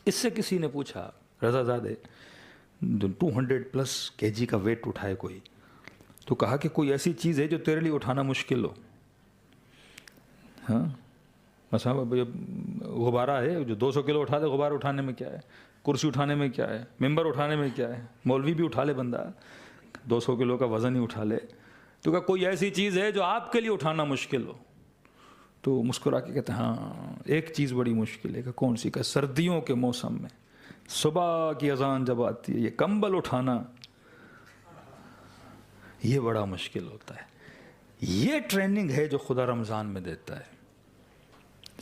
इससे किसी ने पूछा, रज़ाज़ादे 200+ kg का वेट उठाए कोई, तो कहा कि कोई ऐसी चीज़ है जो तेरे लिए उठाना मुश्किल हो। हाँ, मसा गुब्बारा है जो 200 किलो उठा दे, गुब्बारा उठाने में क्या है, कुर्सी उठाने में क्या है, मिंबर उठाने में क्या है, मौलवी भी उठा ले बंदा, 200 किलो का वज़न ही उठा ले। तो कहा कोई ऐसी चीज़ है जो आपके लिए उठाना मुश्किल हो। तो मुस्कुरा के कहते हैं हाँ एक चीज़ बड़ी मुश्किल है। कौन सी? का सर्दियों के मौसम में सुबह की अजान जब आती है, ये कंबल उठाना ये बड़ा मुश्किल होता है। ये ट्रेनिंग है जो खुदा रमज़ान में देता है।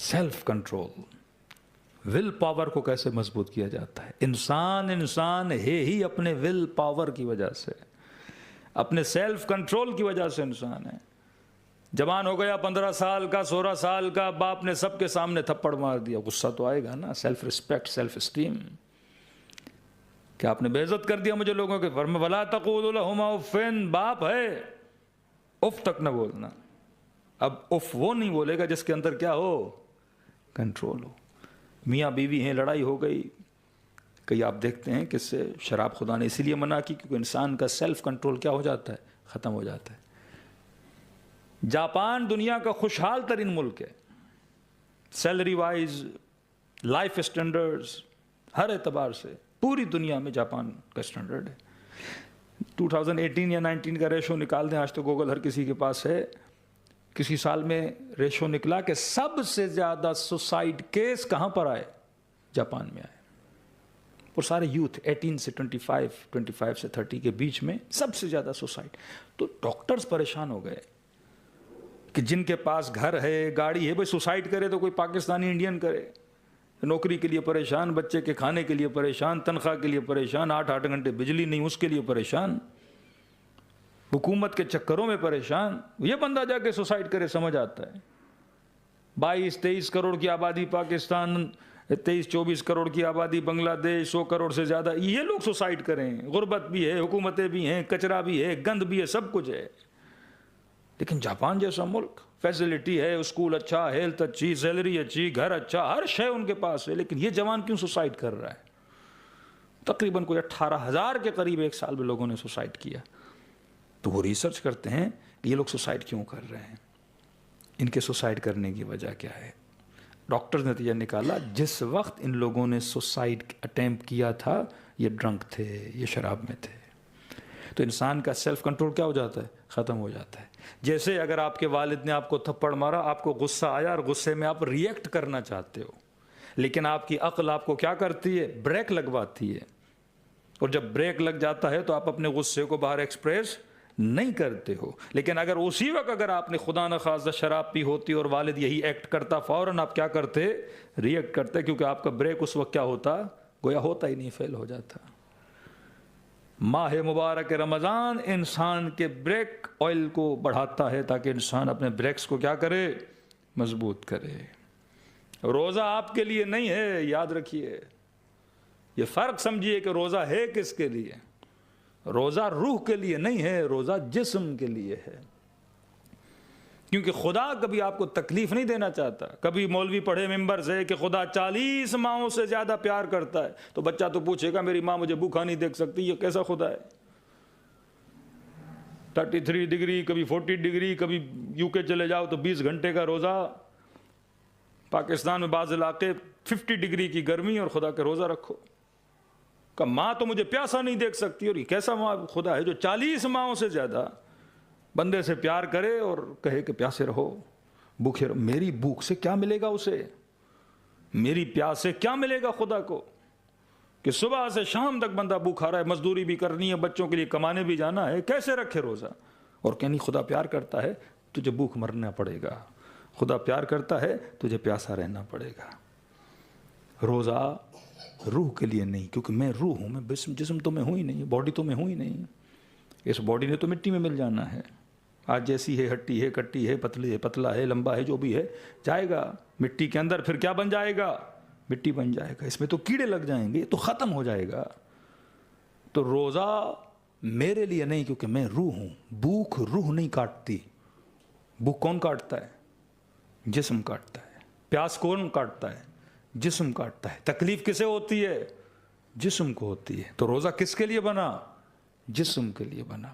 सेल्फ कंट्रोल, विल पावर को कैसे मजबूत किया जाता है। इंसान है ही अपने विल पावर की वजह से, अपने सेल्फ कंट्रोल की वजह से इंसान है। जवान हो गया 15 साल का, 16 साल का, बाप ने सबके सामने थप्पड़ मार दिया, गुस्सा तो आएगा ना। सेल्फ रिस्पेक्ट, सेल्फ स्टीम, क्या आपने बेइज्जत कर दिया मुझे लोगों के। फरमा वला तक़ूलू लहुमा उफ़्फ़िन, बाप है उफ तक न बोलना। अब उफ वो नहीं बोलेगा जिसके अंदर क्या हो, कंट्रोल हो। मियाँ बीवी हैं, लड़ाई हो गई, कई आप देखते हैं किससे, शराब खुदा ने इसीलिए मना की क्योंकि इंसान का सेल्फ कंट्रोल क्या हो जाता है, ख़त्म हो जाता है। जापान दुनिया का खुशहाल तरीन मुल्क है, सैलरी वाइज, लाइफ स्टैंडर्ड्स, हर एतबार से पूरी दुनिया में जापान का स्टैंडर्ड है। 2018 या 19 का रेशो निकाल दें, आज तो गूगल हर किसी के पास है। किसी साल में रेशो निकला कि सबसे ज़्यादा सुसाइड केस कहाँ पर आए, जापान में आए। और सारे यूथ 18 से 25 से 30 के बीच में सबसे ज़्यादा सुसाइड। तो डॉक्टर्स परेशान हो गए कि जिनके पास घर है, गाड़ी है, भाई सुसाइड करे तो कोई पाकिस्तानी इंडियन करे। नौकरी के लिए परेशान, बच्चे के खाने के लिए परेशान, तनख्वाह के लिए परेशान, 8-8 घंटे बिजली नहीं उसके लिए परेशान, हुकूमत के चक्करों में परेशान। ये बंदा जाके सुसाइड करे, समझ आता है। 22-23 करोड़ की आबादी पाकिस्तान, 23-24 करोड़ की आबादी बांग्लादेश, 100 करोड़ से ज़्यादा, ये लोग सुसाइड करें। गुर्बत भी है, हुकूमतें भी हैं, कचरा भी है, गंद भी है, सब कुछ है। लेकिन जापान जैसा मुल्क, फैसिलिटी है, स्कूल अच्छा, हेल्थ अच्छी, सैलरी अच्छी, घर अच्छा, हर शय उनके पास है। लेकिन ये जवान क्यों सुसाइड कर रहा है? तकरीबन कोई 18,000 के करीब एक साल में लोगों ने सुसाइड किया। तो वो रिसर्च करते हैं कि ये लोग सुसाइड क्यों कर रहे हैं, इनके सुसाइड करने की वजह क्या है। डॉक्टर ने नतीजा निकाला, जिस वक्त इन लोगों ने सुसाइड अटेम्प्ट किया था ये ड्रंक थे, ये शराब में थे। तो इंसान का सेल्फ कंट्रोल क्या हो जाता है, ख़त्म हो जाता है। जैसे अगर आपके वालिद ने आपको थप्पड़ मारा, आपको गुस्सा आया और गुस्से में आप रिएक्ट करना चाहते हो, लेकिन आपकी अक्ल आपको क्या करती है, ब्रेक लगवाती है। और जब ब्रेक लग जाता है तो आप अपने गुस्से को बाहर एक्सप्रेस नहीं करते हो। लेकिन अगर उसी वक्त अगर आपने खुदा न खास्ता शराब पी होती और वालिद यही एक्ट करता, फ़ौरन आप क्या करते, रिएक्ट करते, क्योंकि आपका ब्रेक उस वक्त क्या होता, गोया होता ही नहीं, फेल हो जाता। माह मुबारक रमज़ान इंसान के ब्रेक ऑयल को बढ़ाता है ताकि इंसान अपने ब्रेक्स को क्या करे, मजबूत करे। रोज़ा आपके लिए नहीं है, याद रखिए। ये फ़र्क समझिए कि रोज़ा है किसके लिए। रोज़ा रूह के लिए नहीं है, रोज़ा जिस्म के लिए है। क्योंकि खुदा कभी आपको तकलीफ नहीं देना चाहता। कभी मौलवी पढ़े मिंबर से कि खुदा 40 माओं से ज़्यादा प्यार करता है, तो बच्चा तो पूछेगा मेरी माँ मुझे भूखा नहीं देख सकती, ये कैसा खुदा है। 33 डिग्री, कभी 40 डिग्री, कभी यूके चले जाओ तो 20 घंटे का रोज़ा। पाकिस्तान में बाज़ इलाके 50 डिग्री की गर्मी और खुदा का रोज़ा रखो। का माँ तो मुझे प्यासा नहीं देख सकती, और ये कैसा माँ खुदा है जो 40 माओं से ज़्यादा बंदे से प्यार करे और कहे कि प्यासे रहो, भूखे रहो। मेरी भूख से क्या मिलेगा उसे, मेरी प्यास से क्या मिलेगा खुदा को, कि सुबह से शाम तक बंदा भूखा रहा है, मजदूरी भी करनी है, बच्चों के लिए कमाने भी जाना है, कैसे रखे रोज़ा। और कहनी खुदा प्यार करता है, तुझे भूख मरना पड़ेगा। खुदा प्यार करता है, तुझे प्यासा रहना पड़ेगा। रोज़ा रूह के लिए नहीं, क्योंकि मैं रूह हूँ, मैं जिस्म तो मैं हूँ ही नहीं, बॉडी तो मैं हूँ ही नहीं। इस बॉडी ने तो मिट्टी में मिल जाना है। आज जैसी है, हट्टी है, कट्टी है, पतली है, पतला है, लंबा है, जो भी है जाएगा मिट्टी के अंदर। फिर क्या बन जाएगा, मिट्टी बन जाएगा। इसमें तो कीड़े लग जाएंगे, तो ख़त्म हो जाएगा। तो रोज़ा मेरे लिए नहीं, क्योंकि मैं रूह हूँ। भूख रूह नहीं काटती। भूख कौन काटता है, जिस्म काटता है। प्यास कौन काटता है, جسم کاٹتا ہے. تکلیف کسے ہوتی ہے؟ جسم کو ہوتی ہے. تو روزہ کس کے لیے بنا؟ جسم کے لیے بنا.